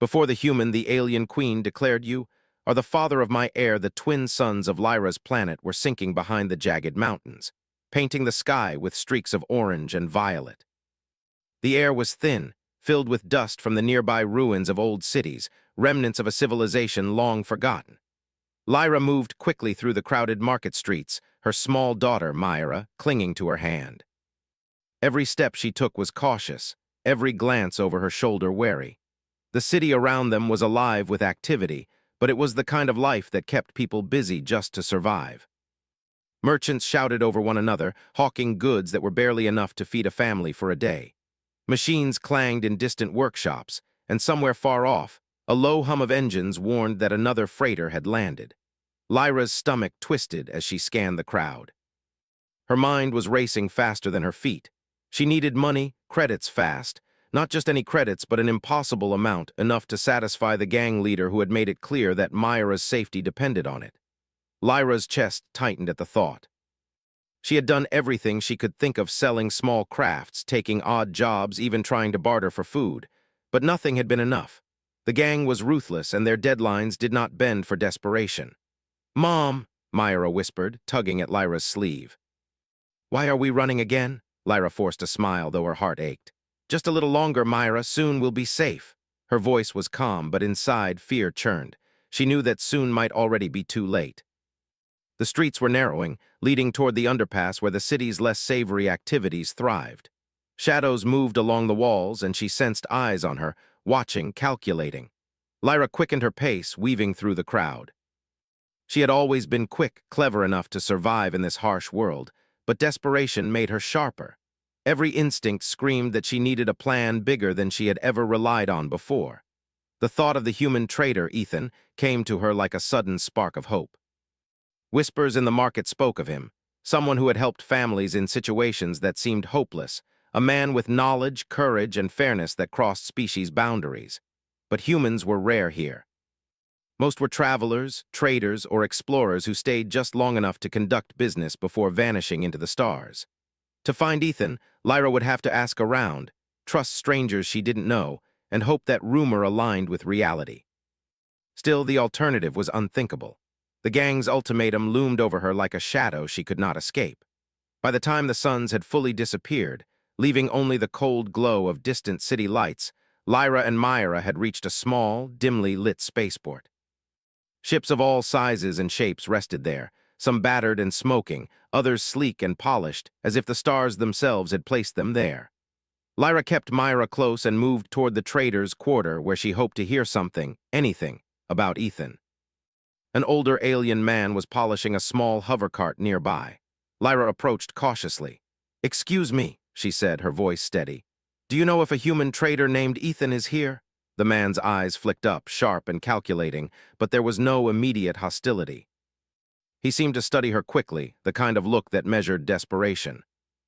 Before the human, the alien queen declared you are the father of my heir. The twin sons of Lyra's planet were sinking behind the jagged mountains, painting the sky with streaks of orange and violet. The air was thin, filled with dust from the nearby ruins of old cities, remnants of a civilization long forgotten. Lyra moved quickly through the crowded market streets, her small daughter, Myra, clinging to her hand. Every step she took was cautious, every glance over her shoulder wary. The city around them was alive with activity, but it was the kind of life that kept people busy just to survive. Merchants shouted over one another, hawking goods that were barely enough to feed a family for a day. Machines clanged in distant workshops, and somewhere far off, a low hum of engines warned that another freighter had landed. Lyra's stomach twisted as she scanned the crowd. Her mind was racing faster than her feet. She needed money, credits fast, not just any credits, but an impossible amount, enough to satisfy the gang leader who had made it clear that Myra's safety depended on it. Lyra's chest tightened at the thought. She had done everything she could think of, selling small crafts, taking odd jobs, even trying to barter for food. But nothing had been enough. The gang was ruthless, and their deadlines did not bend for desperation. "Mom," Myra whispered, tugging at Lyra's sleeve. "Why are we running again?" Lyra forced a smile, though her heart ached. "Just a little longer, Myra. Soon we'll be safe." Her voice was calm, but inside fear churned. She knew that soon might already be too late. The streets were narrowing, leading toward the underpass where the city's less savory activities thrived. Shadows moved along the walls, and she sensed eyes on her, watching, calculating. Lyra quickened her pace, weaving through the crowd. She had always been quick, clever enough to survive in this harsh world, but desperation made her sharper. Every instinct screamed that she needed a plan bigger than she had ever relied on before. The thought of the human traitor, Ethan, came to her like a sudden spark of hope. Whispers in the market spoke of him, someone who had helped families in situations that seemed hopeless, a man with knowledge, courage, and fairness that crossed species boundaries. But humans were rare here. Most were travelers, traders, or explorers who stayed just long enough to conduct business before vanishing into the stars. To find Ethan, Lyra would have to ask around, trust strangers she didn't know, and hope that rumor aligned with reality. Still, the alternative was unthinkable. The gang's ultimatum loomed over her like a shadow she could not escape. By the time the suns had fully disappeared, leaving only the cold glow of distant city lights, Lyra and Myra had reached a small, dimly lit spaceport. Ships of all sizes and shapes rested there, some battered and smoking, others sleek and polished, as if the stars themselves had placed them there. Lyra kept Myra close and moved toward the trader's quarter, where she hoped to hear something, anything, about Ethan. An older alien man was polishing a small hovercart nearby. Lyra approached cautiously. "Excuse me," she said, her voice steady. "Do you know if a human trader named Ethan is here?" The man's eyes flicked up, sharp and calculating, but there was no immediate hostility. He seemed to study her quickly, the kind of look that measured desperation.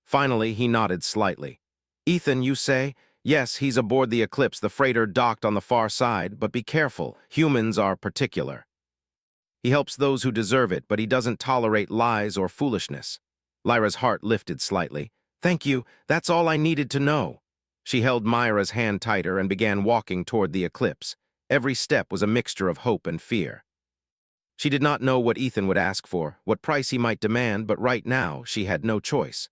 Finally, he nodded slightly. "Ethan, you say? Yes, he's aboard the Eclipse. The freighter docked on the far side, but be careful. Humans are particular. He helps those who deserve it, but he doesn't tolerate lies or foolishness." Lyra's heart lifted slightly. "Thank you. That's all I needed to know." She held Myra's hand tighter and began walking toward the Eclipse. Every step was a mixture of hope and fear. She did not know what Ethan would ask for, what price he might demand, but right now she had no choice.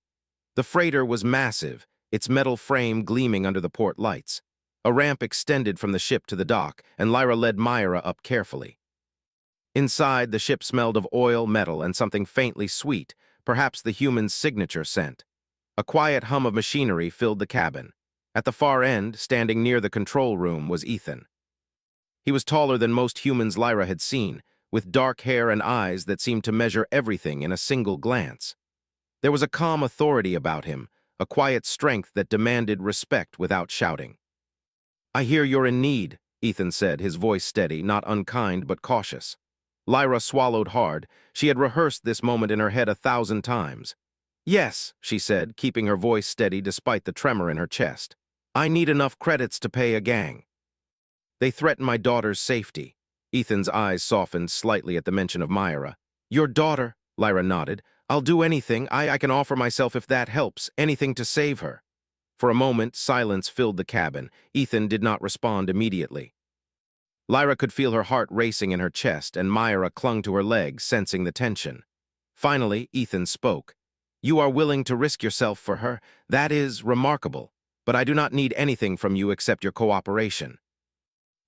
The freighter was massive, its metal frame gleaming under the port lights. A ramp extended from the ship to the dock, and Lyra led Myra up carefully. Inside, the ship smelled of oil, metal, and something faintly sweet, perhaps the human's signature scent. A quiet hum of machinery filled the cabin. At the far end, standing near the control room, was Ethan. He was taller than most humans Lyra had seen, with dark hair and eyes that seemed to measure everything in a single glance. There was a calm authority about him, a quiet strength that demanded respect without shouting. "I hear you're in need," Ethan said, his voice steady, not unkind but cautious. Lyra swallowed hard. She had rehearsed this moment in her head 1,000 times. "Yes," she said, keeping her voice steady despite the tremor in her chest. "I need enough credits to pay a gang. They threaten my daughter's safety." Ethan's eyes softened slightly at the mention of Myra. "Your daughter," Lyra nodded. "I'll do anything. I can offer myself if that helps, anything to save her." For a moment, silence filled the cabin. Ethan did not respond immediately. Lyra could feel her heart racing in her chest, and Myra clung to her leg, sensing the tension. Finally, Ethan spoke. "You are willing to risk yourself for her. That is remarkable. But I do not need anything from you except your cooperation.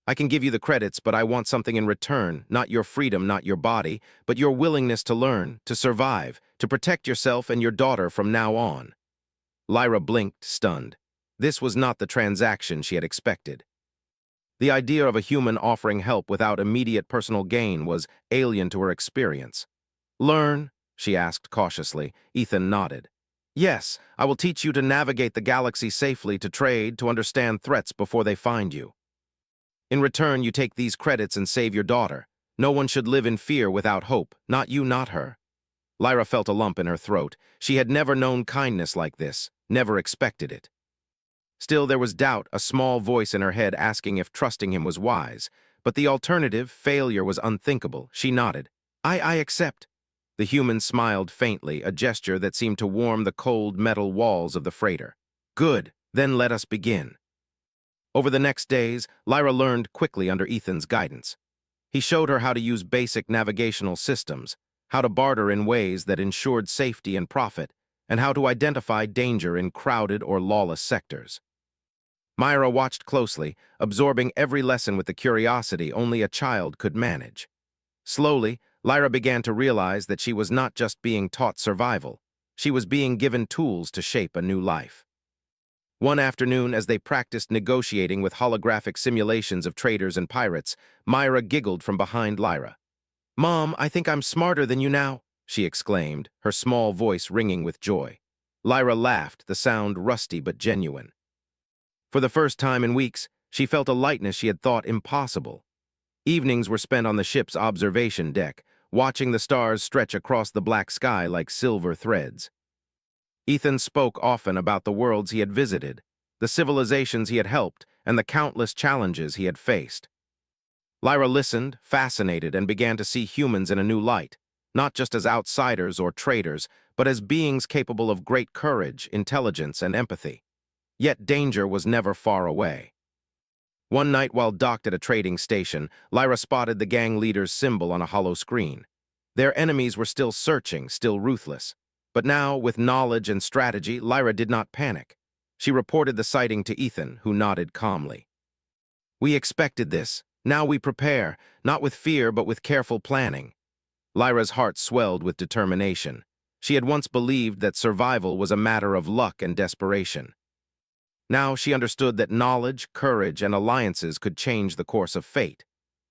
I can give you the credits, but I want something in return, not your freedom, not your body, but your willingness to learn, to survive, to protect yourself and your daughter from now on." Lyra blinked, stunned. This was not the transaction she had expected. The idea of a human offering help without immediate personal gain was alien to her experience. "Learn?" she asked cautiously. Ethan nodded. "Yes, I will teach you to navigate the galaxy safely, to trade, to understand threats before they find you. In return, you take these credits and save your daughter. No one should live in fear without hope, not you, not her." Lyra felt a lump in her throat. She had never known kindness like this, never expected it. Still, there was doubt, a small voice in her head asking if trusting him was wise. But the alternative, failure, was unthinkable. She nodded. I accept." The human smiled faintly, a gesture that seemed to warm the cold metal walls of the freighter. "Good, then let us begin." Over the next days, Lyra learned quickly under Ethan's guidance. He showed her how to use basic navigational systems, how to barter in ways that ensured safety and profit, and how to identify danger in crowded or lawless sectors. Myra watched closely, absorbing every lesson with the curiosity only a child could manage. Slowly, Lyra began to realize that she was not just being taught survival, she was being given tools to shape a new life. One afternoon, as they practiced negotiating with holographic simulations of traders and pirates, Myra giggled from behind Lyra. "Mom, I think I'm smarter than you now," she exclaimed, her small voice ringing with joy. Lyra laughed, the sound rusty but genuine. For the first time in weeks, she felt a lightness she had thought impossible. Evenings were spent on the ship's observation deck, watching the stars stretch across the black sky like silver threads. Ethan spoke often about the worlds he had visited, the civilizations he had helped, and the countless challenges he had faced. Lyra listened, fascinated, and began to see humans in a new light, not just as outsiders or traders, but as beings capable of great courage, intelligence, and empathy. Yet danger was never far away. One night while docked at a trading station, Lyra spotted the gang leader's symbol on a hollow screen. Their enemies were still searching, still ruthless. But now, with knowledge and strategy, Lyra did not panic. She reported the sighting to Ethan, who nodded calmly. "We expected this. Now we prepare, not with fear but with careful planning." Lyra's heart swelled with determination. She had once believed that survival was a matter of luck and desperation. Now she understood that knowledge, courage, and alliances could change the course of fate.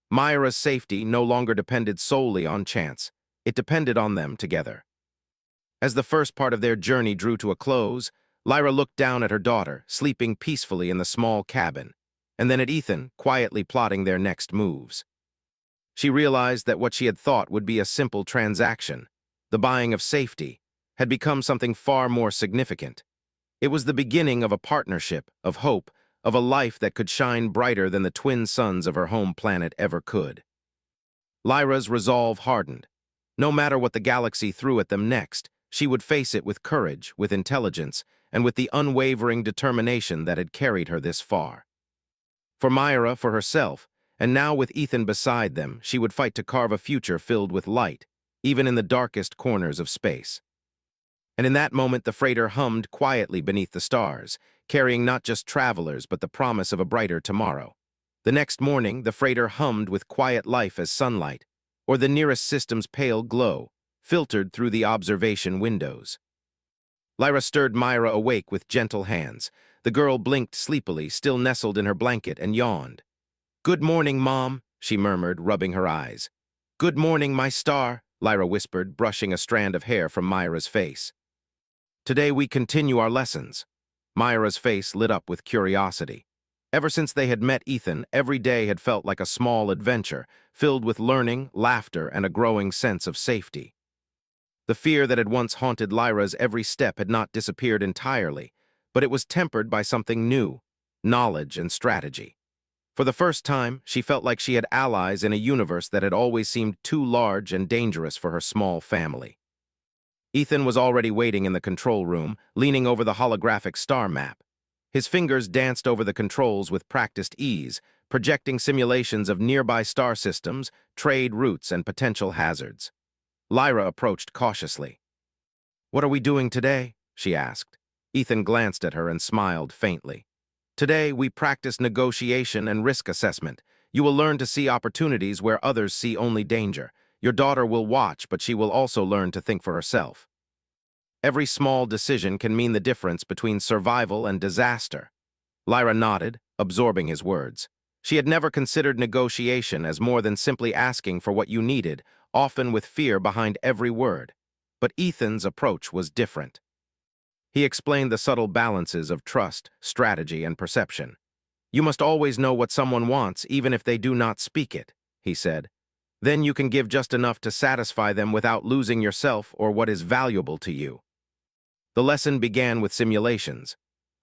Myra's safety no longer depended solely on chance. It depended on them together. As the first part of their journey drew to a close, Lyra looked down at her daughter, sleeping peacefully in the small cabin, and then at Ethan, quietly plotting their next moves. She realized that what she had thought would be a simple transaction, the buying of safety, had become something far more significant. It was the beginning of a partnership, of hope, of a life that could shine brighter than the twin suns of her home planet ever could. Lyra's resolve hardened. No matter what the galaxy threw at them next, she would face it with courage, with intelligence, and with the unwavering determination that had carried her this far. For Myra, for herself, and now with Ethan beside them, she would fight to carve a future filled with light, even in the darkest corners of space. And in that moment, the freighter hummed quietly beneath the stars, carrying not just travelers but the promise of a brighter tomorrow. The next morning, the freighter hummed with quiet life as sunlight, or the nearest system's pale glow, filtered through the observation windows. Lyra stirred Myra awake with gentle hands. The girl blinked sleepily, still nestled in her blanket, and yawned. "Good morning, Mom," she murmured, rubbing her eyes. "Good morning, my star," Lyra whispered, brushing a strand of hair from Myra's face. "Today we continue our lessons." Myra's face lit up with curiosity. Ever since they had met Ethan, every day had felt like a small adventure, filled with learning, laughter, and a growing sense of safety. The fear that had once haunted Lyra's every step had not disappeared entirely, but it was tempered by something new, knowledge and strategy. For the first time, she felt like she had allies in a universe that had always seemed too large and dangerous for her small family. Ethan was already waiting in the control room, leaning over the holographic star map. His fingers danced over the controls with practiced ease, projecting simulations of nearby star systems, trade routes, and potential hazards. Lyra approached cautiously. "What are we doing today?" she asked. Ethan glanced at her and smiled faintly. "Today, we practice negotiation and risk assessment. You will learn to see opportunities where others see only danger. Your daughter will watch, but she will also learn to think for herself. Every small decision can mean the difference between survival and disaster." Lyra nodded, absorbing his words. She had never considered negotiation as more than simply asking for what you needed, often with fear behind every word. But Ethan's approach was different. He explained the subtle balances of trust, strategy, and perception. "You must always know what someone wants, even if they do not speak it," he said. "Then you can give just enough to satisfy them without losing yourself or what is valuable to you." The lesson began with simulations.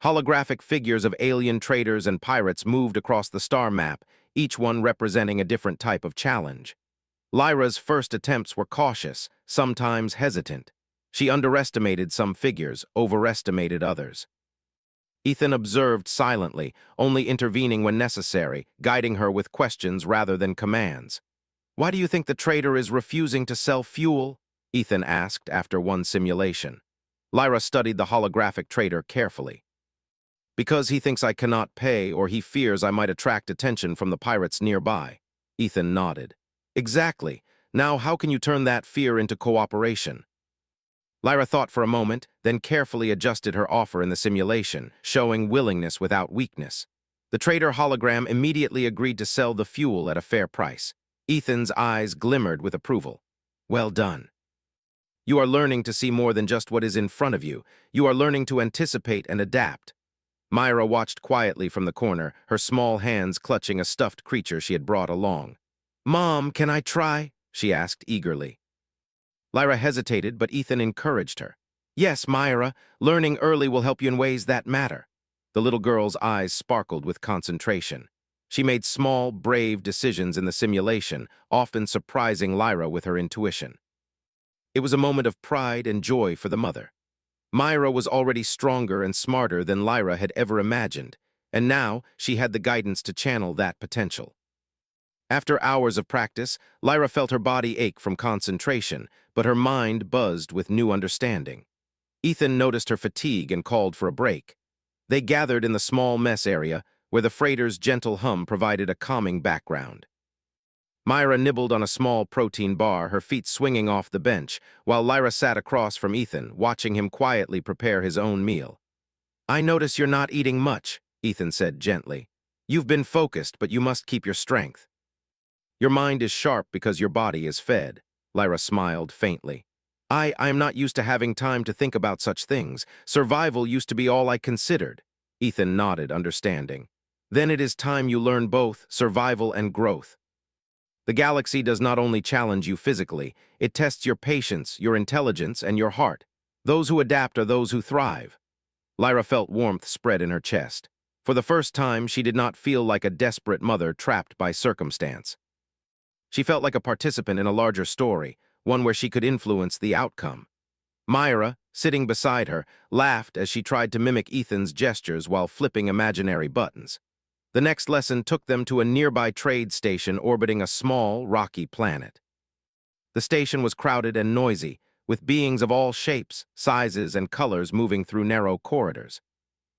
Holographic figures of alien traders and pirates moved across the star map, each one representing a different type of challenge. Lyra's first attempts were cautious, sometimes hesitant. She underestimated some figures, overestimated others. Ethan observed silently, only intervening when necessary, guiding her with questions rather than commands. "Why do you think the trader is refusing to sell fuel?" Ethan asked after one simulation. Lyra studied the holographic trader carefully. "Because he thinks I cannot pay, or he fears I might attract attention from the pirates nearby." Ethan nodded. "Exactly. Now how can you turn that fear into cooperation?" Lyra thought for a moment, then carefully adjusted her offer in the simulation, showing willingness without weakness. The trader hologram immediately agreed to sell the fuel at a fair price. Ethan's eyes glimmered with approval. "Well done. You are learning to see more than just what is in front of you. You are learning to anticipate and adapt." Myra watched quietly from the corner, her small hands clutching a stuffed creature she had brought along. "Mom, can I try?" she asked eagerly. Lyra hesitated, but Ethan encouraged her. "Yes, Myra, learning early will help you in ways that matter." The little girl's eyes sparkled with concentration. She made small, brave decisions in the simulation, often surprising Lyra with her intuition. It was a moment of pride and joy for the mother. Myra was already stronger and smarter than Lyra had ever imagined, and now she had the guidance to channel that potential. After hours of practice, Lyra felt her body ache from concentration, but her mind buzzed with new understanding. Ethan noticed her fatigue and called for a break. They gathered in the small mess area, where the freighter's gentle hum provided a calming background. Myra nibbled on a small protein bar, her feet swinging off the bench, while Lyra sat across from Ethan, watching him quietly prepare his own meal. "I notice you're not eating much," Ethan said gently. "You've been focused, but you must keep your strength." "Your mind is sharp because your body is fed," Lyra smiled faintly. I am not used to having time to think about such things. Survival used to be all I considered." Ethan nodded, understanding. "Then it is time you learn both survival and growth. The galaxy does not only challenge you physically, it tests your patience, your intelligence, and your heart. Those who adapt are those who thrive." Lyra felt warmth spread in her chest. For the first time, she did not feel like a desperate mother trapped by circumstance. She felt like a participant in a larger story, one where she could influence the outcome. Myra, sitting beside her, laughed as she tried to mimic Ethan's gestures while flipping imaginary buttons. The next lesson took them to a nearby trade station orbiting a small, rocky planet. The station was crowded and noisy, with beings of all shapes, sizes, and colors moving through narrow corridors.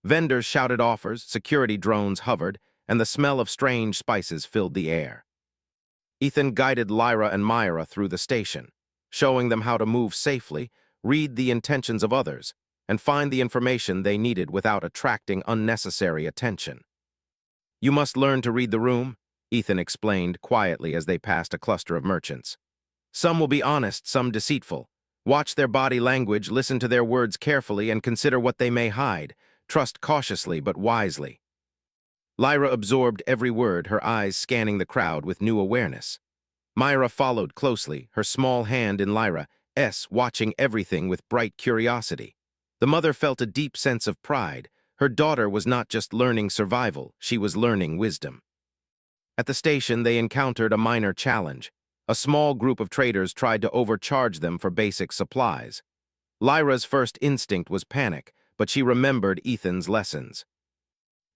Vendors shouted offers, security drones hovered, and the smell of strange spices filled the air. Ethan guided Lyra and Myra through the station, showing them how to move safely, read the intentions of others, and find the information they needed without attracting unnecessary attention. "You must learn to read the room," Ethan explained quietly as they passed a cluster of merchants. "Some will be honest, some deceitful. Watch their body language, listen to their words carefully, and consider what they may hide. Trust cautiously but wisely." Lyra absorbed every word, her eyes scanning the crowd with new awareness. Myra followed closely, her small hand in Lyra's, watching everything with bright curiosity. The mother felt a deep sense of pride. Her daughter was not just learning survival, she was learning wisdom. At the station, they encountered a minor challenge. A small group of traders tried to overcharge them for basic supplies. Lyra's first instinct was panic, but she remembered Ethan's lessons.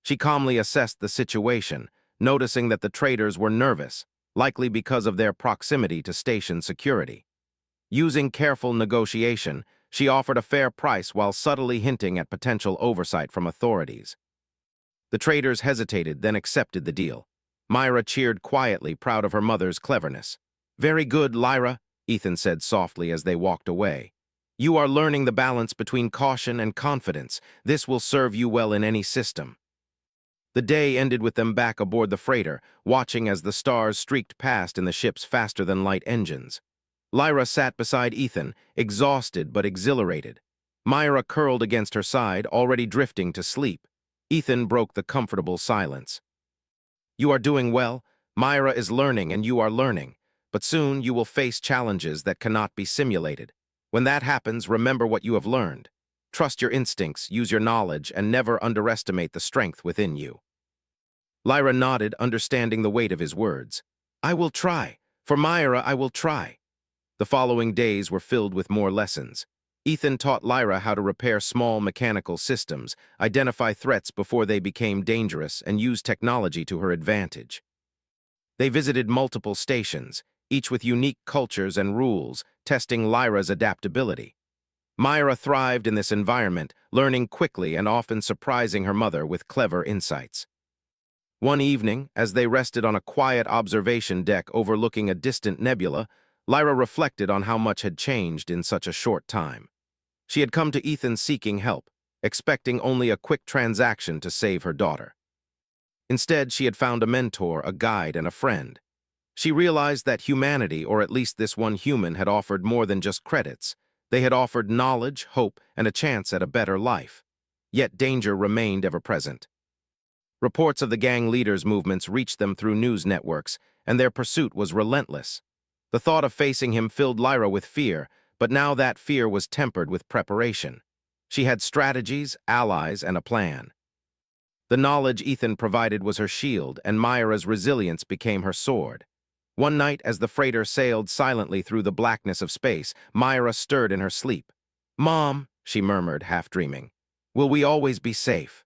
She calmly assessed the situation, noticing that the traders were nervous, likely because of their proximity to station security. Using careful negotiation, she offered a fair price while subtly hinting at potential oversight from authorities. The traders hesitated, then accepted the deal. Myra cheered quietly, proud of her mother's cleverness. "Very good, Lyra," Ethan said softly as they walked away. "You are learning the balance between caution and confidence. This will serve you well in any system." The day ended with them back aboard the freighter, watching as the stars streaked past in the ship's faster-than-light engines. Lyra sat beside Ethan, exhausted but exhilarated. Myra curled against her side, already drifting to sleep. Ethan broke the comfortable silence. "You are doing well. Myra is learning and you are learning. But soon you will face challenges that cannot be simulated. When that happens, remember what you have learned. Trust your instincts, use your knowledge, and never underestimate the strength within you." Lyra nodded, understanding the weight of his words. "I will try. For Myra, I will try." The following days were filled with more lessons. Ethan taught Lyra how to repair small mechanical systems, identify threats before they became dangerous, and use technology to her advantage. They visited multiple stations, each with unique cultures and rules, testing Lyra's adaptability. Myra thrived in this environment, learning quickly and often surprising her mother with clever insights. One evening, as they rested on a quiet observation deck overlooking a distant nebula, Lyra reflected on how much had changed in such a short time. She had come to Ethan seeking help, expecting only a quick transaction to save her daughter. Instead, she had found a mentor, a guide, and a friend. She realized that humanity, or at least this one human, had offered more than just credits. They had offered knowledge, hope, and a chance at a better life. Yet danger remained ever present. Reports of the gang leaders' movements reached them through news networks, and their pursuit was relentless. The thought of facing him filled Lyra with fear, but now that fear was tempered with preparation. She had strategies, allies, and a plan. The knowledge Ethan provided was her shield, and Myra's resilience became her sword. One night, as the freighter sailed silently through the blackness of space, Myra stirred in her sleep. "Mom," she murmured, half-dreaming, "will we always be safe?"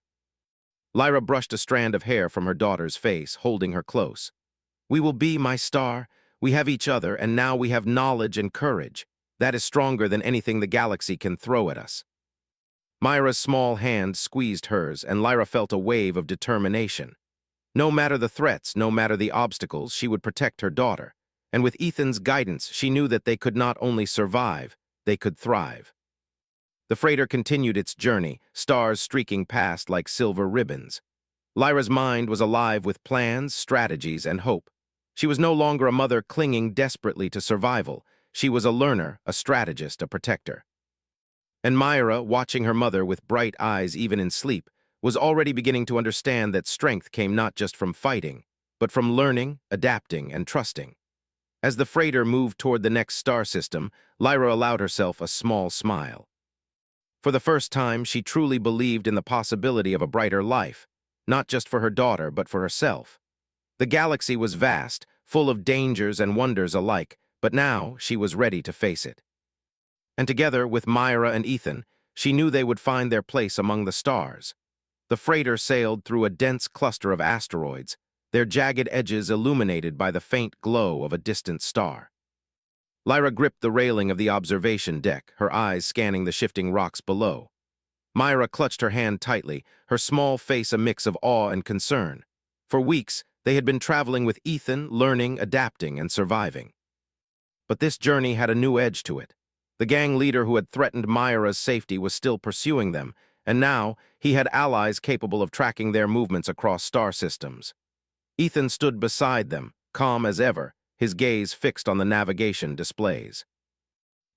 Lyra brushed a strand of hair from her daughter's face, holding her close. "We will be, my star. We have each other, and now we have knowledge and courage. That is stronger than anything the galaxy can throw at us." Myra's small hand squeezed hers, and Lyra felt a wave of determination. No matter the threats, no matter the obstacles, she would protect her daughter. And with Ethan's guidance, she knew that they could not only survive, they could thrive. The freighter continued its journey, stars streaking past like silver ribbons. Lyra's mind was alive with plans, strategies, and hope. She was no longer a mother clinging desperately to survival. She was a learner, a strategist, a protector. And Myra, watching her mother with bright eyes even in sleep, was already beginning to understand that strength came not just from fighting, but from learning, adapting, and trusting. As the freighter moved toward the next star system, Lyra allowed herself a small smile. For the first time, she truly believed in the possibility of a brighter life, not just for her daughter, but for herself. The galaxy was vast, full of dangers and wonders alike, but now she was ready to face it. And together with Myra and Ethan, she knew they would find their place among the stars. The freighter sailed through a dense cluster of asteroids, their jagged edges illuminated by the faint glow of a distant star. Lyra gripped the railing of the observation deck, her eyes scanning the shifting rocks below. Myra clutched her hand tightly, her small face a mix of awe and concern. For weeks, they had been traveling with Ethan, learning, adapting, and surviving. But this journey had a new edge to it. The gang leader who had threatened Myra's safety was still pursuing them, and now he had allies capable of tracking their movements across star systems. Ethan stood beside them, calm as ever, his gaze fixed on the navigation displays.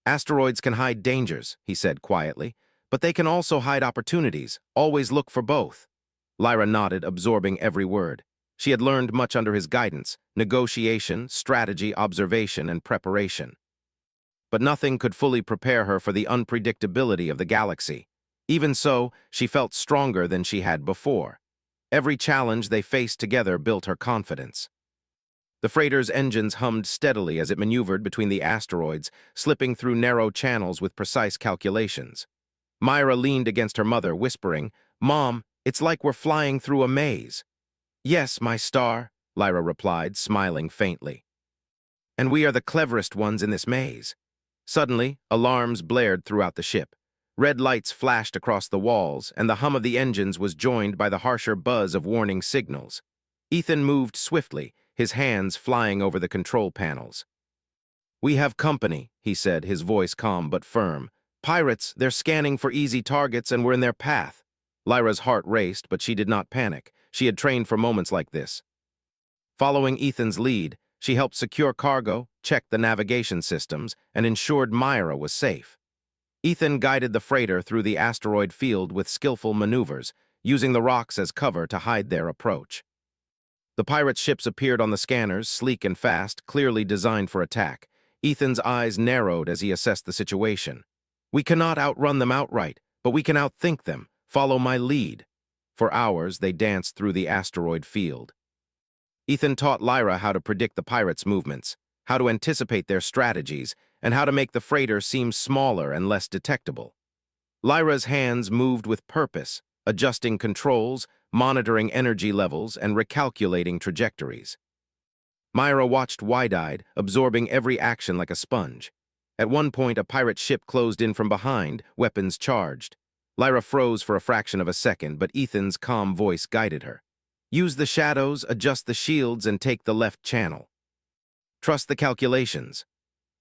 "Asteroids can hide dangers," he said quietly, "but they can also hide opportunities. Always look for both." Lyra nodded, absorbing every word. She had learned much under his guidance: negotiation, strategy, observation, and preparation. But nothing could fully prepare her for the unpredictability of the galaxy. Even so, she felt stronger than she had before. Every challenge they faced together built her confidence. The freighter's engines hummed steadily as it maneuvered between the asteroids, slipping through narrow channels with precise calculations. Myra leaned against her mother, whispering, "Mom, it's like we're flying through a maze." Yes, my star, Lyra replied, smiling faintly. And we are the cleverest ones in this maze. Suddenly, alarms blared throughout the ship. Red lights flashed across the walls, and the hum of the engines was joined by the harsher buzz of warning signals. Ethan moved swiftly, his hands flying over the control panels. We have company, he said, his voice calm but firm. Pirates, they're scanning for easy targets and we're in their path. Lyra's heart raced, but she did not panic. She had trained for moments like this. Following Ethan's lead, she helped secure cargo, checked the navigation systems, and ensured Myra was safe. Ethan guided the freighter through the asteroid field with skillful maneuvers, using the rocks as cover to hide their approach. The pirate ships appeared on the scanners, sleek and fast, clearly designed for attack. Ethan's eyes narrowed as he assessed the situation. We cannot outrun them outright, but we can outthink them. Follow my lead. For hours, they danced through the asteroid field. Ethan taught Lyra how to predict the pirates' movements, how to anticipate their strategies, and how to make the freighter seem smaller and less detectable. Lyra's hands moved with purpose, adjusting controls, monitoring energy levels, and recalculating trajectories. Myra watched wide-eyed, absorbing every action like a sponge. At one point, a pirate ship closed in from behind, weapons charged. Lyra froze for a fraction of a second, but Ethan's calm voice guided her. Use the shadows, adjust the shields, and take the left channel. Trust the calculations.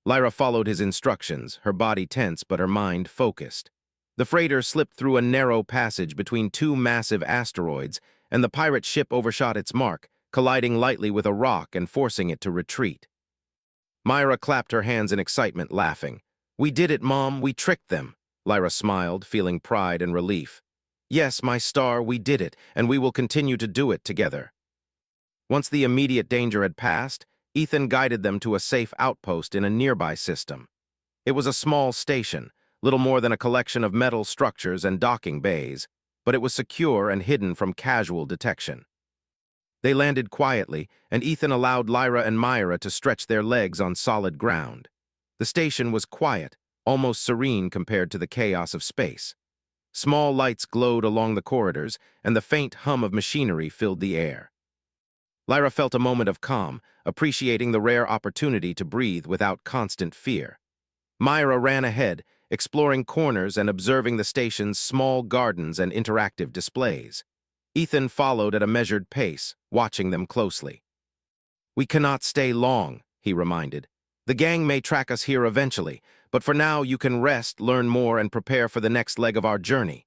Lyra followed his instructions, her body tense but her mind focused. The freighter slipped through a narrow passage between two massive asteroids, and the pirate ship overshot its mark, colliding lightly with a rock and forcing it to retreat. Myra clapped her hands in excitement, laughing. We did it, Mom, we tricked them. Lyra smiled, feeling pride and relief. Yes, my star, we did it, and we will continue to do it together. Once the immediate danger had passed, Ethan guided them to a safe outpost in a nearby system. It was a small station, little more than a collection of metal structures and docking bays, but it was secure and hidden from casual detection. They landed quietly, and Ethan allowed Lyra and Myra to stretch their legs on solid ground. The station was quiet, almost serene compared to the chaos of space. Small lights glowed along the corridors, and the faint hum of machinery filled the air. Lyra felt a moment of calm, appreciating the rare opportunity to breathe without constant fear. Myra ran ahead, exploring corners and observing the station's small gardens and interactive displays. Ethan followed at a measured pace, watching them closely. We cannot stay long, he reminded. The gang may track us here eventually, but for now you can rest, learn more, and prepare for the next leg of our journey.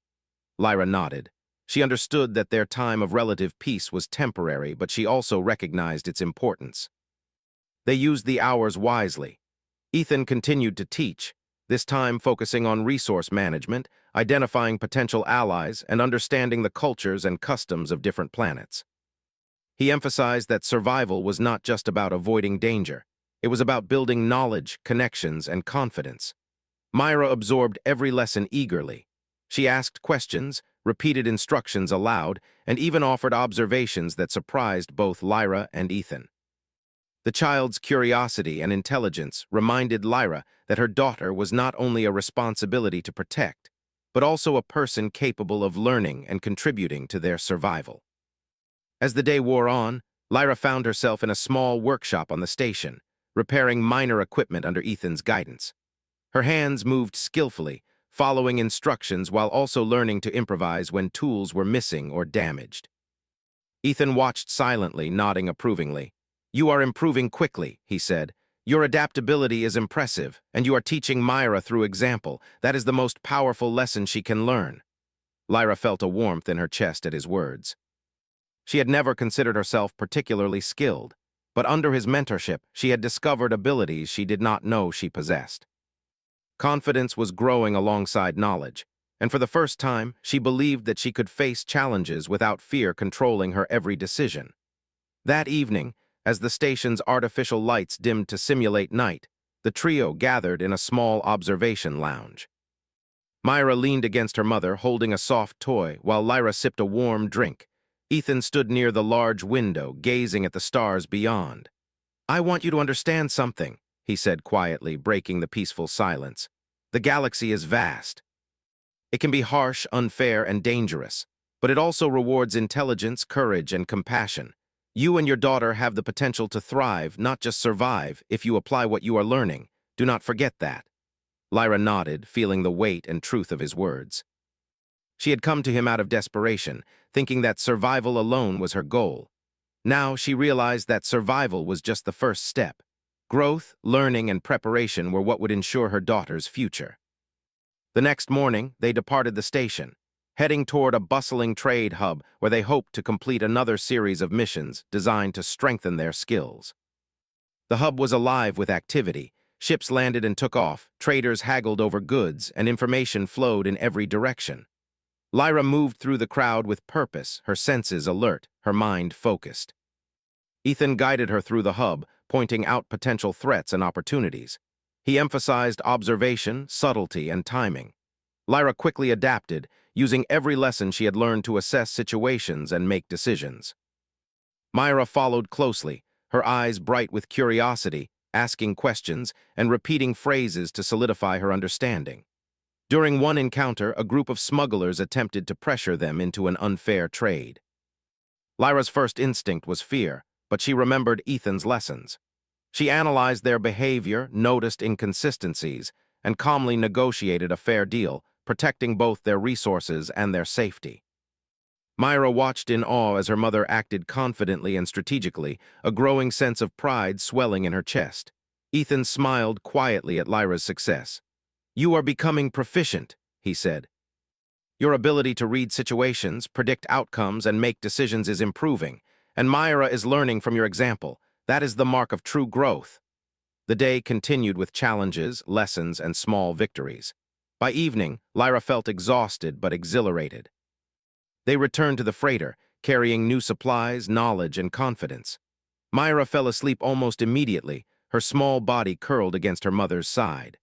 Lyra nodded. She understood that their time of relative peace was temporary, but she also recognized its importance. They used the hours wisely. Ethan continued to teach, this time focusing on resource management, identifying potential allies, and understanding the cultures and customs of different planets. He emphasized that survival was not just about avoiding danger. It was about building knowledge, connections, and confidence. Myra absorbed every lesson eagerly. She asked questions, repeated instructions aloud, and even offered observations that surprised both Lyra and Ethan. The child's curiosity and intelligence reminded Lyra that her daughter was not only a responsibility to protect, but also a person capable of learning and contributing to their survival. As the day wore on, Lyra found herself in a small workshop on the station, repairing minor equipment under Ethan's guidance. Her hands moved skillfully, following instructions while also learning to improvise when tools were missing or damaged. Ethan watched silently, nodding approvingly. You are improving quickly, he said. Your adaptability is impressive, and you are teaching Myra through example. That is the most powerful lesson she can learn. Lyra felt a warmth in her chest at his words. She had never considered herself particularly skilled, but under his mentorship, she had discovered abilities she did not know she possessed. Confidence was growing alongside knowledge, and for the first time, she believed that she could face challenges without fear controlling her every decision. That evening, as the station's artificial lights dimmed to simulate night, the trio gathered in a small observation lounge. Myra leaned against her mother, holding a soft toy, while Lyra sipped a warm drink. Ethan stood near the large window, gazing at the stars beyond. I want you to understand something, he said quietly, breaking the peaceful silence. The galaxy is vast. It can be harsh, unfair, and dangerous. but it also rewards intelligence, courage, and compassion. You and your daughter have the potential to thrive, not just survive, if you apply what you are learning. Do not forget that. Lyra nodded, feeling the weight and truth of his words. She had come to him out of desperation, thinking that survival alone was her goal. Now she realized that survival was just the first step. Growth, learning, and preparation were what would ensure her daughter's future. The next morning, they departed the station, heading toward a bustling trade hub where they hoped to complete another series of missions designed to strengthen their skills. The hub was alive with activity. Ships landed and took off, traders haggled over goods, and information flowed in every direction. Lyra moved through the crowd with purpose, her senses alert, her mind focused. Ethan guided her through the hub, pointing out potential threats and opportunities. He emphasized observation, subtlety, and timing. Lyra quickly adapted, using every lesson she had learned to assess situations and make decisions. Myra followed closely, her eyes bright with curiosity, asking questions and repeating phrases to solidify her understanding. During one encounter, a group of smugglers attempted to pressure them into an unfair trade. Lyra's first instinct was fear, but she remembered Ethan's lessons. She analyzed their behavior, noticed inconsistencies, and calmly negotiated a fair deal, protecting both their resources and their safety. Myra watched in awe as her mother acted confidently and strategically, a growing sense of pride swelling in her chest. Ethan smiled quietly at Lyra's success. "You are becoming proficient," he said. "Your ability to read situations, predict outcomes, and make decisions is improving, and Myra is learning from your example. That is the mark of true growth." The day continued with challenges, lessons, and small victories. By evening, Lyra felt exhausted but exhilarated. They returned to the freighter, carrying new supplies, knowledge, and confidence. Myra fell asleep almost immediately, her small body curled against her mother's side.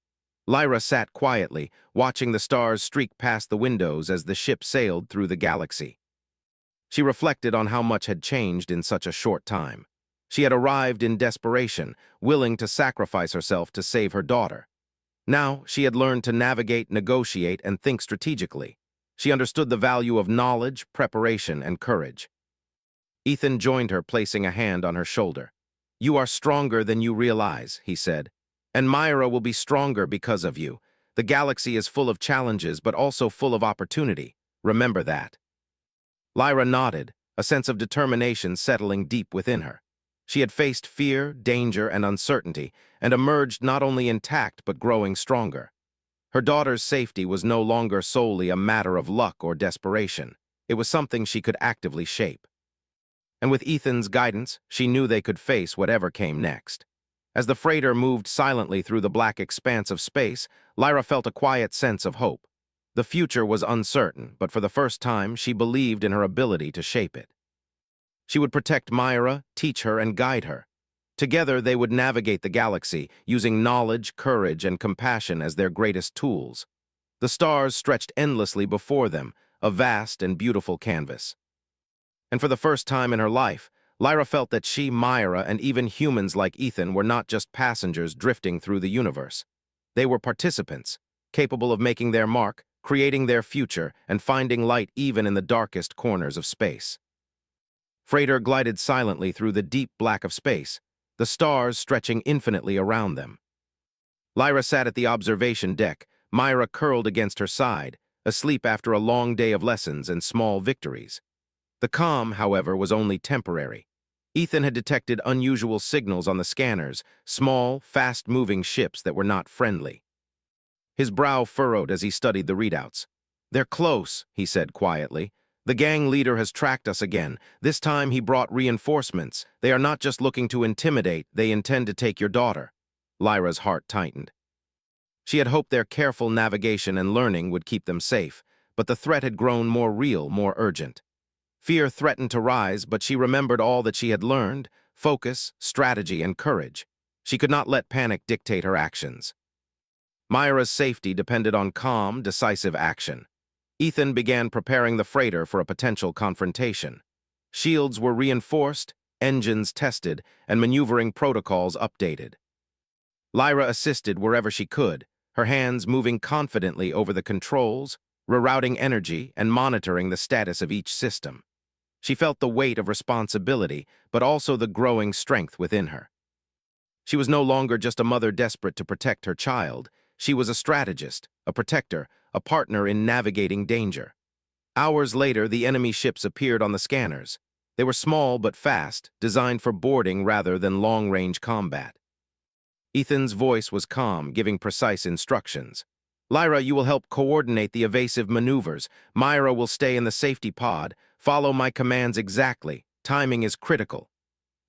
Lyra sat quietly, watching the stars streak past the windows as the ship sailed through the galaxy. She reflected on how much had changed in such a short time. She had arrived in desperation, willing to sacrifice herself to save her daughter. Now, she had learned to navigate, negotiate, and think strategically. She understood the value of knowledge, preparation, and courage. Ethan joined her, placing a hand on her shoulder. "You are stronger than you realize," he said. "And Myra will be stronger because of you. The galaxy is full of challenges, but also full of opportunity. Remember that." Lyra nodded, a sense of determination settling deep within her. She had faced fear, danger, and uncertainty, and emerged not only intact but growing stronger. Her daughter's safety was no longer solely a matter of luck or desperation. It was something she could actively shape. And with Ethan's guidance, she knew they could face whatever came next. As the freighter moved silently through the black expanse of space, Lyra felt a quiet sense of hope. The future was uncertain, but for the first time, she believed in her ability to shape it. She would protect Myra, teach her, and guide her. Together, they would navigate the galaxy, using knowledge, courage, and compassion as their greatest tools. The stars stretched endlessly before them, a vast and beautiful canvas. And for the first time in her life, Lyra felt that she, Myra, and even humans like Ethan were not just passengers drifting through the universe. They were participants, capable of making their mark, creating their future, and finding light even in the darkest corners of space. Freighter glided silently through the deep black of space, the stars stretching infinitely around them. Lyra sat at the observation deck, Myra curled against her side, asleep after a long day of lessons and small victories. The calm, however, was only temporary. Ethan had detected unusual signals on the scanners, small, fast-moving ships that were not friendly. His brow furrowed as he studied the readouts. "They're close," he said quietly. "The gang leader has tracked us again. This time he brought reinforcements. They are not just looking to intimidate, they intend to take your daughter." Lyra's heart tightened. She had hoped their careful navigation and learning would keep them safe, but the threat had grown more real, more urgent. Fear threatened to rise, but she remembered all that she had learned: focus, strategy, and courage. She could not let panic dictate her actions. Myra's safety depended on calm, decisive action. Ethan began preparing the freighter for a potential confrontation. Shields were reinforced, engines tested, and maneuvering protocols updated. Lyra assisted wherever she could, her hands moving confidently over the controls, rerouting energy and monitoring the status of each system. She felt the weight of responsibility, but also the growing strength within her. She was no longer just a mother desperate to protect her child. She was a strategist, a protector, a partner in navigating danger. Hours later, the enemy ships appeared on the scanners. They were small but fast, designed for boarding rather than long-range combat. Ethan's voice was calm, giving precise instructions. Lyra, you will help coordinate the evasive maneuvers. Myra will stay in the safety pod. Follow my commands exactly. Timing is critical.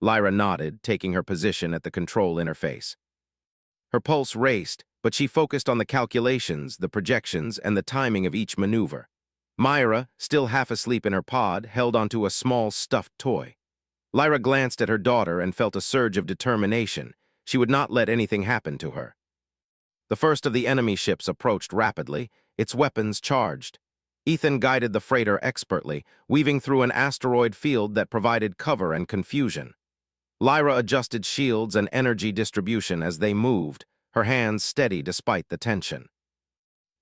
Lyra nodded, taking her position at the control interface. Her pulse raced, but she focused on the calculations, the projections, and the timing of each maneuver. Myra, still half asleep in her pod, held onto a small stuffed toy. Lyra glanced at her daughter and felt a surge of determination. She would not let anything happen to her. The first of the enemy ships approached rapidly, its weapons charged. Ethan guided the freighter expertly, weaving through an asteroid field that provided cover and confusion. Lyra adjusted shields and energy distribution as they moved, her hands steady despite the tension.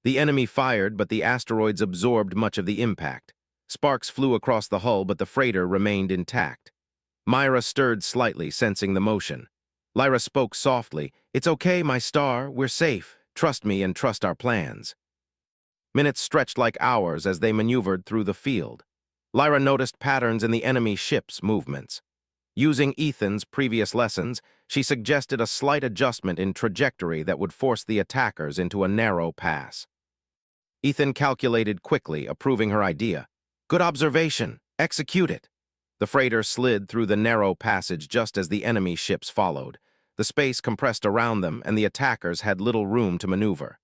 The enemy fired, but the asteroids absorbed much of the impact. Sparks flew across the hull, but the freighter remained intact. Myra stirred slightly, sensing the motion. Lyra spoke softly, "It's okay, my star, we're safe. Trust me and trust our plans." Minutes stretched like hours as they maneuvered through the field. Lyra noticed patterns in the enemy ship's movements. Using Ethan's previous lessons, she suggested a slight adjustment in trajectory that would force the attackers into a narrow pass. Ethan calculated quickly, approving her idea. "Good observation. Execute it." The freighter slid through the narrow passage just as the enemy ships followed. The space compressed around them, and the attackers had little room to maneuver.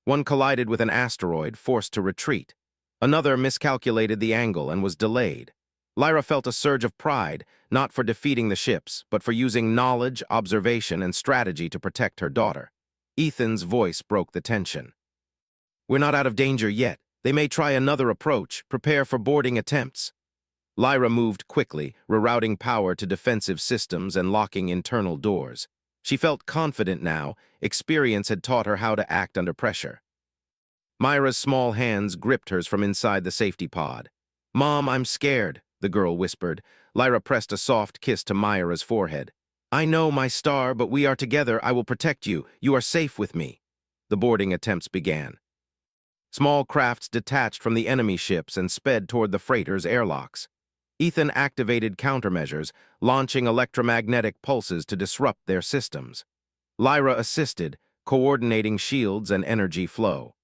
One collided with an asteroid, forced to retreat. Another miscalculated the angle and was delayed. Lyra felt a surge of pride, not for defeating the ships, but for using knowledge, observation, and strategy to protect her daughter. Ethan's voice broke the tension. "We're not out of danger yet. They may try another approach. Prepare for boarding attempts." Lyra moved quickly, rerouting power to defensive systems and locking internal doors. She felt confident now. Experience had taught her how to act under pressure. Myra's small hands gripped hers from inside the safety pod. "Mom, I'm scared," the girl whispered. Lyra pressed a soft kiss to Myra's forehead. "I know, my star, but we are together. I will protect you. You are safe with me." The boarding attempts began. Small crafts detached from the enemy ships and sped toward the freighter's airlocks. Ethan activated countermeasures, launching electromagnetic pulses to disrupt their systems. Lyra assisted, coordinating shields and energy flow.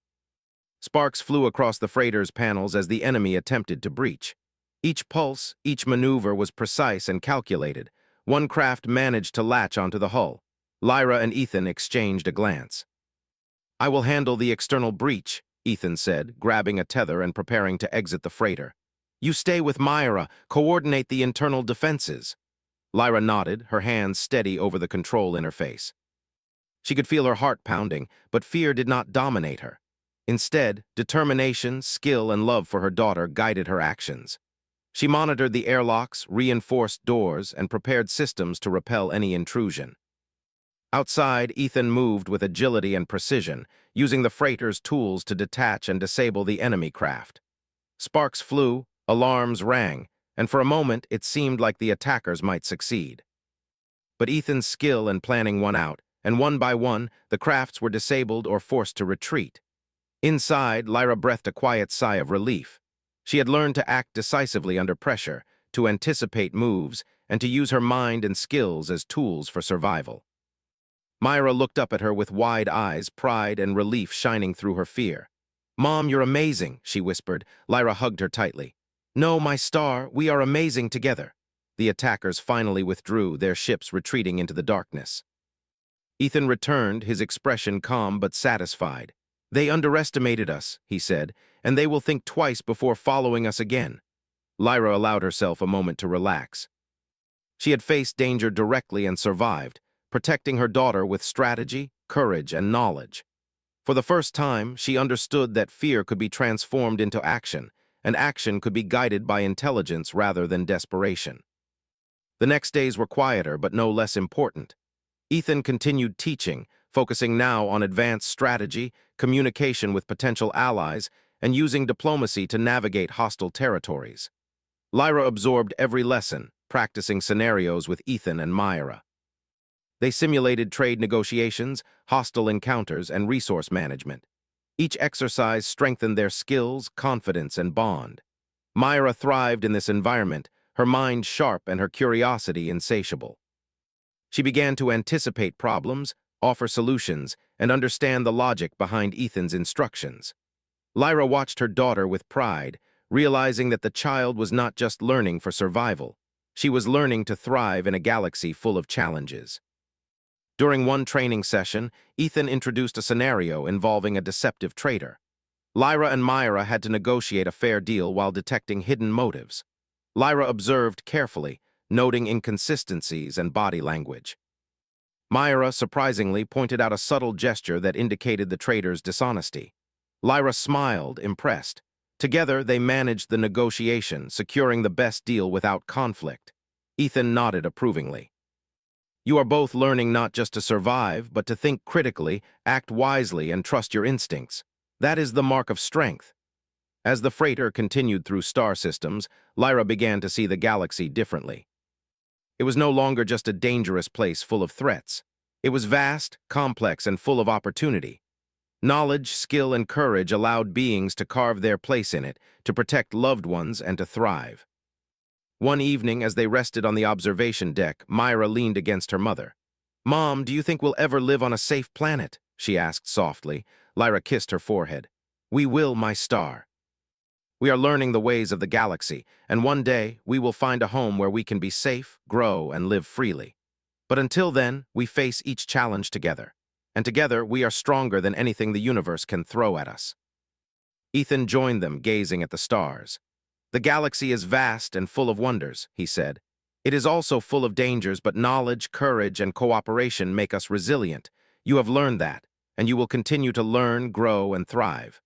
Sparks flew across the freighter's panels as the enemy attempted to breach. Each pulse, each maneuver was precise and calculated. One craft managed to latch onto the hull. Lyra and Ethan exchanged a glance. "I will handle the external breach," Ethan said, grabbing a tether and preparing to exit the freighter. "You stay with Myra, coordinate the internal defenses." Lyra nodded, her hands steady over the control interface. She could feel her heart pounding, but fear did not dominate her. Instead, determination, skill, and love for her daughter guided her actions. She monitored the airlocks, reinforced doors, and prepared systems to repel any intrusion. Outside, Ethan moved with agility and precision, using the freighter's tools to detach and disable the enemy craft. Sparks flew, alarms rang, and for a moment it seemed like the attackers might succeed. But Ethan's skill and planning won out, and one by one, the crafts were disabled or forced to retreat. Inside, Lyra breathed a quiet sigh of relief. She had learned to act decisively under pressure, to anticipate moves, and to use her mind and skills as tools for survival. Myra looked up at her with wide eyes, pride and relief shining through her fear. "Mom, you're amazing," she whispered. Lyra hugged her tightly. "No, my star, we are amazing together." The attackers finally withdrew, their ships retreating into the darkness. Ethan returned, his expression calm but satisfied. "They underestimated us," he said, "and they will think twice before following us again." Lyra allowed herself a moment to relax. She had faced danger directly and survived, protecting her daughter with strategy, courage, and knowledge. For the first time, she understood that fear could be transformed into action, and action could be guided by intelligence rather than desperation. The next days were quieter but no less important. Ethan continued teaching, focusing now on advanced strategy, communication with potential allies, and using diplomacy to navigate hostile territories. Lyra absorbed every lesson, practicing scenarios with Ethan and Myra. They simulated trade negotiations, hostile encounters, and resource management. Each exercise strengthened their skills, confidence, and bond. Myra thrived in this environment, her mind sharp and her curiosity insatiable. She began to anticipate problems, offer solutions, and understand the logic behind Ethan's instructions. Lyra watched her daughter with pride, realizing that the child was not just learning for survival. She was learning to thrive in a galaxy full of challenges. During one training session, Ethan introduced a scenario involving a deceptive traitor. Lyra and Myra had to negotiate a fair deal while detecting hidden motives. Lyra observed carefully, noting inconsistencies and body language. Myra, surprisingly, pointed out a subtle gesture that indicated the traitor's dishonesty. Lyra smiled, impressed. Together, they managed the negotiation, securing the best deal without conflict. Ethan nodded approvingly. You are both learning not just to survive, but to think critically, act wisely, and trust your instincts. That is the mark of strength. As the freighter continued through star systems, Lyra began to see the galaxy differently. It was no longer just a dangerous place full of threats. It was vast, complex, and full of opportunity. Knowledge, skill, and courage allowed beings to carve their place in it, to protect loved ones, and to thrive. One evening, as they rested on the observation deck, Myra leaned against her mother. "Mom, do you think we'll ever live on a safe planet?" she asked softly. Lyra kissed her forehead. "We will, my star. We are learning the ways of the galaxy, and one day we will find a home where we can be safe, grow, and live freely. But until then, we face each challenge together. And together, we are stronger than anything the universe can throw at us." Ethan joined them, gazing at the stars. "The galaxy is vast and full of wonders," he said. "It is also full of dangers, but knowledge, courage, and cooperation make us resilient. You have learned that, and you will continue to learn, grow, and thrive."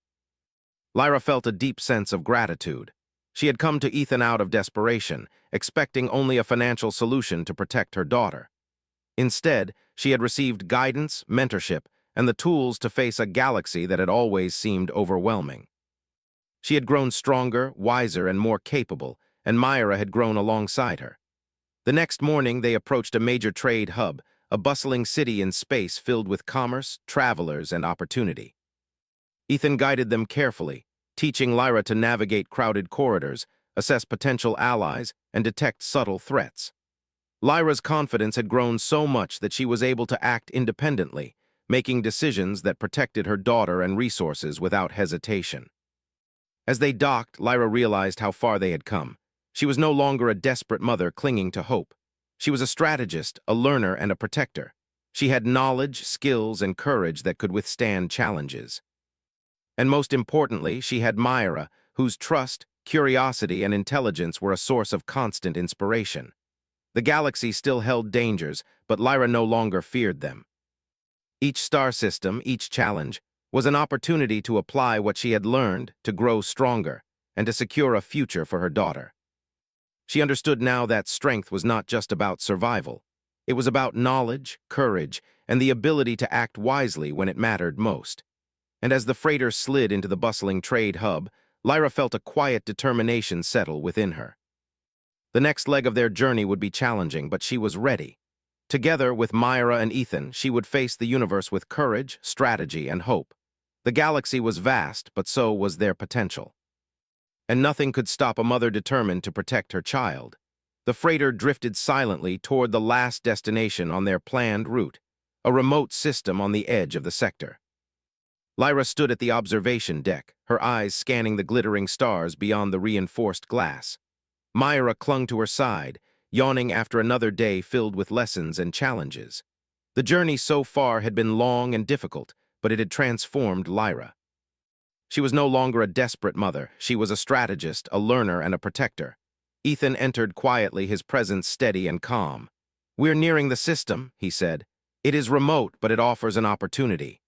Lyra felt a deep sense of gratitude. She had come to Ethan out of desperation, expecting only a financial solution to protect her daughter. Instead, she had received guidance, mentorship, and the tools to face a galaxy that had always seemed overwhelming. She had grown stronger, wiser, and more capable, and Myra had grown alongside her. The next morning, they approached a major trade hub, a bustling city in space filled with commerce, travelers, and opportunity. Ethan guided them carefully, teaching Lyra to navigate crowded corridors, assess potential allies, and detect subtle threats. Lyra's confidence had grown so much that she was able to act independently, making decisions that protected her daughter and resources without hesitation. As they docked, Lyra realized how far they had come. She was no longer a desperate mother clinging to hope. She was a strategist, a learner, and a protector. She had knowledge, skills, and courage that could withstand challenges. And most importantly, she had Myra, whose trust, curiosity, and intelligence were a source of constant inspiration. The galaxy still held dangers, but Lyra no longer feared them. Each star system, each challenge, was an opportunity to apply what she had learned, to grow stronger, and to secure a future for her daughter. She understood now that strength was not just about survival. It was about knowledge, courage, and the ability to act wisely when it mattered most. And as the freighter slid into the bustling trade hub, Lyra felt a quiet determination settle within her. The next leg of their journey would be challenging, but she was ready. Together with Myra and Ethan, she would face the universe with courage, strategy, and hope. The galaxy was vast, but so was their potential. And nothing could stop a mother determined to protect her child. The freighter drifted silently toward the last destination on their planned route, a remote system on the edge of the sector. Lyra stood at the observation deck, her eyes scanning the glittering stars beyond the reinforced glass. Myra clung to her side, yawning after another day filled with lessons and challenges. The journey so far had been long and difficult, but it had transformed Lyra. She was no longer a desperate mother. She was a strategist, a learner, and a protector. Ethan entered quietly, his presence steady and calm. "We're nearing the system," he said. "It is remote, but it offers an opportunity.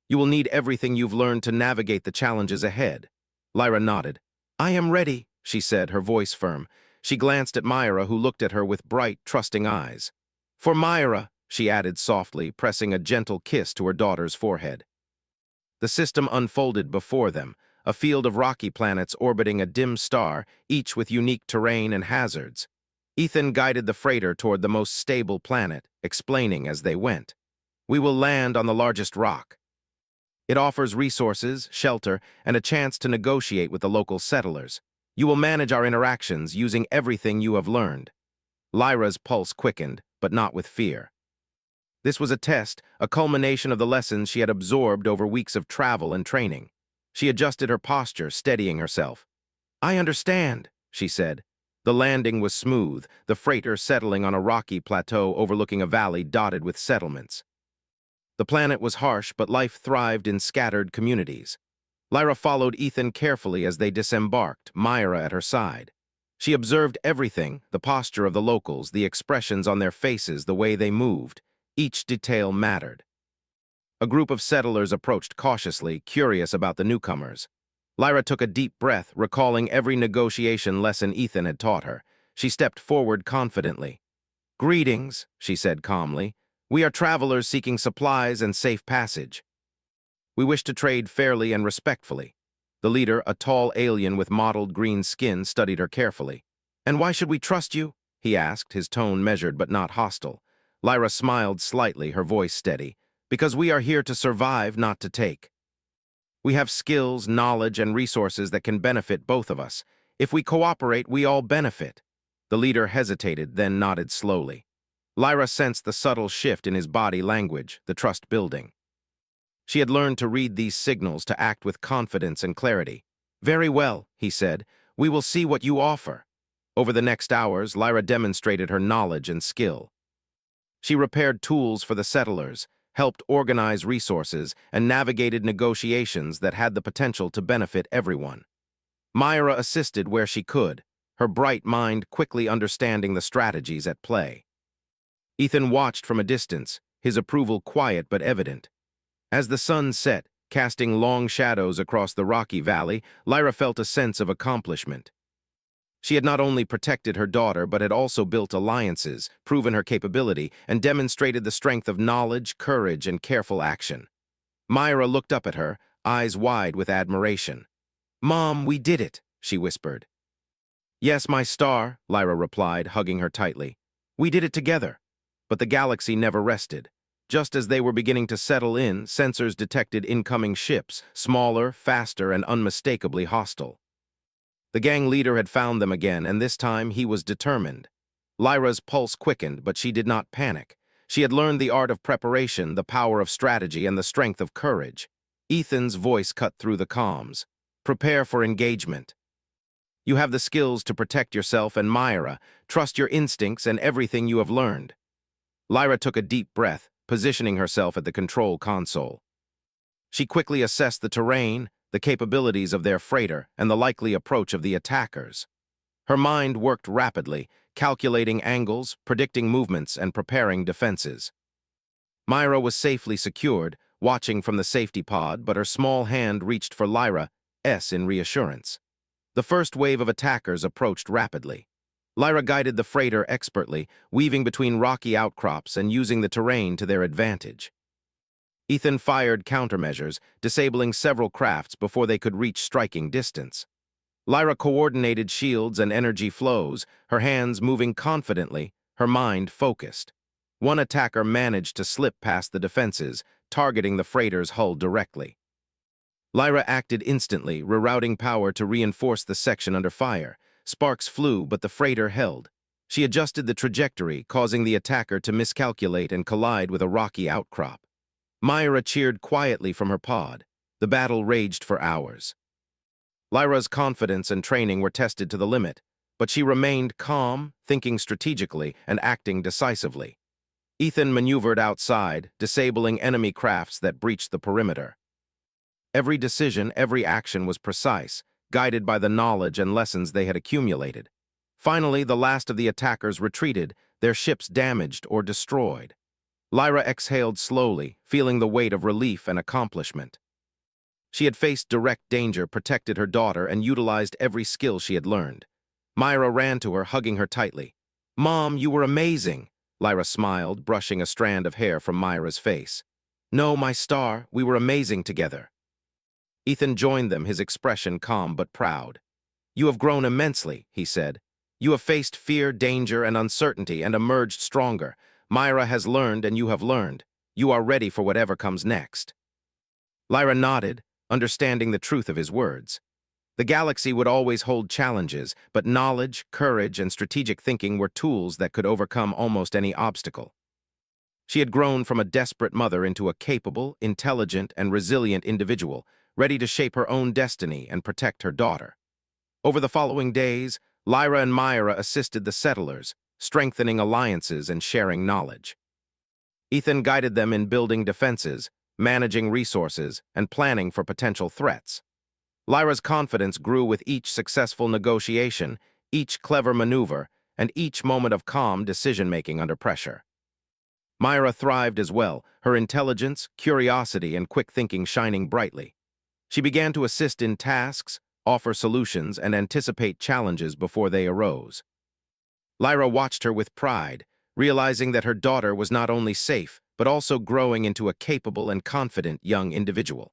You will need everything you've learned to navigate the challenges ahead." Lyra nodded. "I am ready," she said, her voice firm. She glanced at Myra, who looked at her with bright, trusting eyes. "For Myra," she added softly, pressing a gentle kiss to her daughter's forehead. The system unfolded before them, a field of rocky planets orbiting a dim star, each with unique terrain and hazards. Ethan guided the freighter toward the most stable planet, explaining as they went. We will land on the largest rock. It offers resources, shelter, and a chance to negotiate with the local settlers. You will manage our interactions using everything you have learned. Lyra's pulse quickened, but not with fear. This was a test, a culmination of the lessons she had absorbed over weeks of travel and training. She adjusted her posture, steadying herself. I understand, she said. The landing was smooth, the freighter settling on a rocky plateau overlooking a valley dotted with settlements. The planet was harsh, but life thrived in scattered communities. Lyra followed Ethan carefully as they disembarked, Myra at her side. She observed everything, the posture of the locals, the expressions on their faces, the way they moved. Each detail mattered. A group of settlers approached cautiously, curious about the newcomers. Lyra took a deep breath, recalling every negotiation lesson Ethan had taught her. She stepped forward confidently. Greetings, she said calmly. We are travelers seeking supplies and safe passage. We wish to trade fairly and respectfully. The leader, a tall alien with mottled green skin, studied her carefully. And why should we trust you? He asked, his tone measured but not hostile. Lyra smiled slightly, her voice steady. Because we are here to survive, not to take. We have skills, knowledge, and resources that can benefit both of us. If we cooperate, we all benefit. The leader hesitated, then nodded slowly. Lyra sensed the subtle shift in his body language, the trust building. She had learned to read these signals, to act with confidence and clarity. Very well, he said. We will see what you offer. Over the next hours, Lyra demonstrated her knowledge and skill. She repaired tools for the settlers, helped organize resources, and navigated negotiations that had the potential to benefit everyone. Myra assisted where she could, her bright mind quickly understanding the strategies at play. Ethan watched from a distance, his approval quiet but evident. As the sun set, casting long shadows across the rocky valley, Lyra felt a sense of accomplishment. She had not only protected her daughter, but had also built alliances, proven her capability, and demonstrated the strength of knowledge, courage, and careful action. Myra looked up at her, eyes wide with admiration. Mom, we did it, she whispered. Yes, my star, Lyra replied, hugging her tightly. We did it together. But the galaxy never rested. Just as they were beginning to settle in, sensors detected incoming ships, smaller, faster, and unmistakably hostile. The gang leader had found them again, and this time he was determined. Lyra's pulse quickened, but she did not panic. She had learned the art of preparation, the power of strategy, and the strength of courage. Ethan's voice cut through the comms. Prepare for engagement. You have the skills to protect yourself and Myra. Trust your instincts and everything you have learned. Lyra took a deep breath, positioning herself at the control console. She quickly assessed the terrain, the capabilities of their freighter, and the likely approach of the attackers. Her mind worked rapidly, calculating angles, predicting movements, and preparing defenses. Myra was safely secured, watching from the safety pod, but her small hand reached for Lyra's in reassurance. The first wave of attackers approached rapidly. Lyra guided the freighter expertly, weaving between rocky outcrops and using the terrain to their advantage. Ethan fired countermeasures, disabling several crafts before they could reach striking distance. Lyra coordinated shields and energy flows, her hands moving confidently, her mind focused. One attacker managed to slip past the defenses, targeting the freighter's hull directly. Lyra acted instantly, rerouting power to reinforce the section under fire. Sparks flew, but the freighter held. She adjusted the trajectory, causing the attacker to miscalculate and collide with a rocky outcrop. Myra cheered quietly from her pod. The battle raged for hours. Lyra's confidence and training were tested to the limit, but she remained calm, thinking strategically and acting decisively. Ethan maneuvered outside, disabling enemy crafts that breached the perimeter. Every decision, every action was precise, guided by the knowledge and lessons they had accumulated. Finally, the last of the attackers retreated, their ships damaged or destroyed. Lyra exhaled slowly, feeling the weight of relief and accomplishment. She had faced direct danger, protected her daughter, and utilized every skill she had learned. Myra ran to her, hugging her tightly. Mom, you were amazing, Lyra smiled, brushing a strand of hair from Myra's face. No, my star, we were amazing together. Ethan joined them, his expression calm but proud. "You have grown immensely," he said. "You have faced fear, danger, and uncertainty and emerged stronger. Myra has learned and you have learned. You are ready for whatever comes next." Lyra nodded, understanding the truth of his words. The galaxy would always hold challenges, but knowledge, courage, and strategic thinking were tools that could overcome almost any obstacle. She had grown from a desperate mother into a capable, intelligent, and resilient individual, ready to shape her own destiny and protect her daughter. Over the following days, Lyra and Myra assisted the settlers, strengthening alliances and sharing knowledge. Ethan guided them in building defenses, managing resources, and planning for potential threats. Lyra's confidence grew with each successful negotiation, each clever maneuver, and each moment of calm decision-making under pressure. Myra thrived as well, her intelligence, curiosity, and quick thinking shining brightly. She began to assist in tasks, offer solutions, and anticipate challenges before they arose. Lyra watched her with pride, realizing that her daughter was not only safe, but also growing into a capable and confident young individual.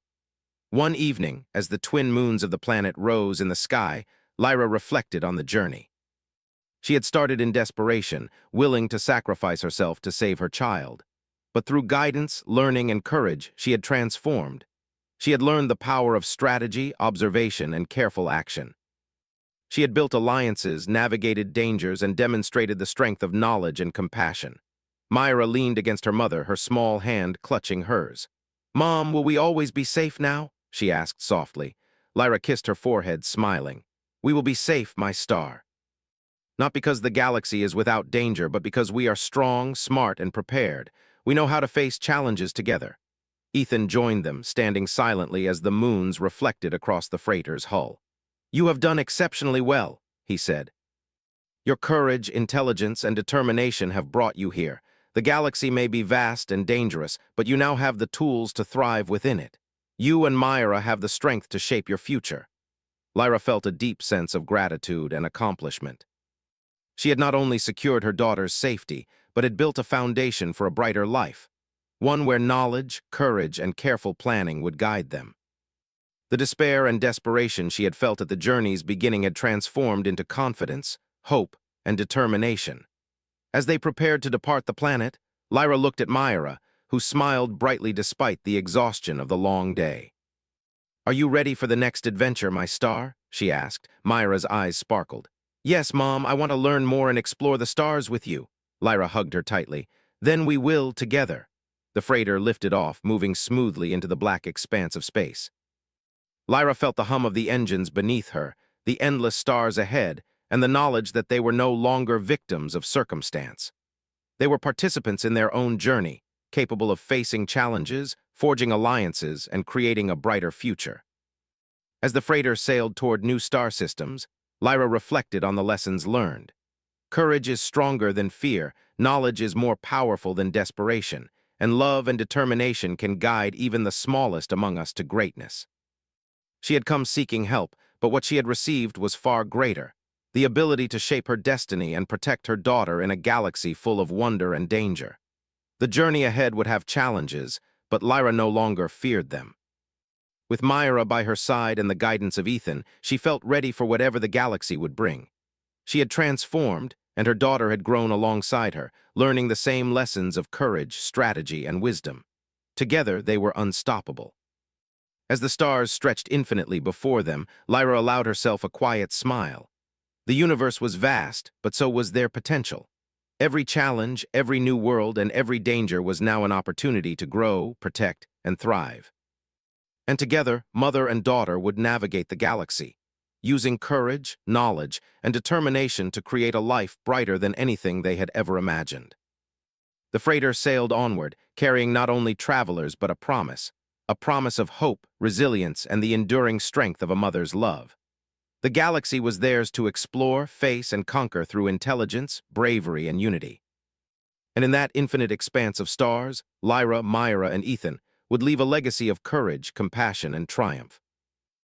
One evening, as the twin moons of the planet rose in the sky, Lyra reflected on the journey. She had started in desperation, willing to sacrifice herself to save her child. But through guidance, learning, and courage, she had transformed. She had learned the power of strategy, observation, and careful action. She had built alliances, navigated dangers, and demonstrated the strength of knowledge and compassion. Myra leaned against her mother, her small hand clutching hers. "Mom, will we always be safe now?" she asked softly. Lyra kissed her forehead, smiling. "We will be safe, my star. Not because the galaxy is without danger, but because we are strong, smart, and prepared. We know how to face challenges together." Ethan joined them, standing silently as the moons reflected across the freighter's hull. "You have done exceptionally well," he said. "Your courage, intelligence, and determination have brought you here. The galaxy may be vast and dangerous, but you now have the tools to thrive within it. You and Myra have the strength to shape your future." Lyra felt a deep sense of gratitude and accomplishment. She had not only secured her daughter's safety, but had built a foundation for a brighter life, one where knowledge, courage, and careful planning would guide them. The despair and desperation she had felt at the journey's beginning had transformed into confidence, hope, and determination. As they prepared to depart the planet, Lyra looked at Myra, who smiled brightly despite the exhaustion of the long day. "Are you ready for the next adventure, my star?" she asked. Myra's eyes sparkled. "Yes, Mom, I want to learn more and explore the stars with you." Lyra hugged her tightly. "Then we will together." The freighter lifted off, moving smoothly into the black expanse of space. Lyra felt the hum of the engines beneath her, the endless stars ahead, and the knowledge that they were no longer victims of circumstance. They were participants in their own journey, capable of facing challenges, forging alliances, and creating a brighter future. As the freighter sailed toward new star systems, Lyra reflected on the lessons learned. Courage is stronger than fear, knowledge is more powerful than desperation, and love and determination can guide even the smallest among us to greatness. She had come seeking help, but what she had received was far greater: the ability to shape her destiny and protect her daughter in a galaxy full of wonder and danger. The journey ahead would have challenges, but Lyra no longer feared them. With Myra by her side and the guidance of Ethan, she felt ready for whatever the galaxy would bring. She had transformed, and her daughter had grown alongside her, learning the same lessons of courage, strategy, and wisdom. Together, they were unstoppable. As the stars stretched infinitely before them, Lyra allowed herself a quiet smile. The universe was vast, but so was their potential. Every challenge, every new world, and every danger was now an opportunity to grow, protect, and thrive. And together, mother and daughter would navigate the galaxy, using courage, knowledge, and determination to create a life brighter than anything they had ever imagined. The freighter sailed onward, carrying not only travelers but a promise of hope, resilience, and the enduring strength of a mother's love. The galaxy was theirs to explore, face, and conquer through intelligence, bravery, and unity. And in that infinite expanse of stars, Lyra, Myra, and Ethan would leave a legacy of courage, compassion, and triumph.